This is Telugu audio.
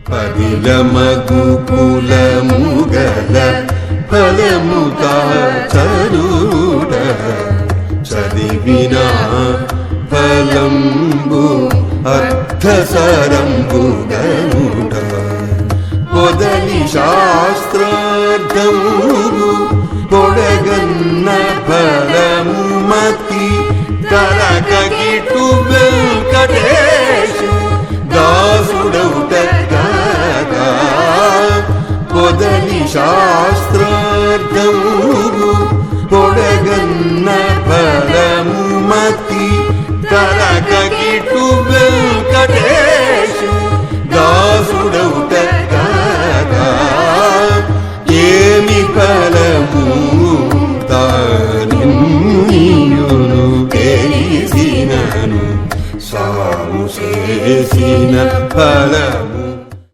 పదిలమగు కులముగల ఫలముత చరుడ చదివినా ఫలంబు అర్థసరంబుగనుడ పొదని శాస్త్రార్థము పొడగన్న ఫలము మతి తరకగిటు వెంకటేశు దాసుడౌట కాగా పొదని శాస్త్రార్థము పొడగన్న ఫలము మతి తరకగిటు వెంకటేశు దాసుడౌట కాగా ఏమి ఫలము తానియును తెలిసినను సాము చేసిన ఫల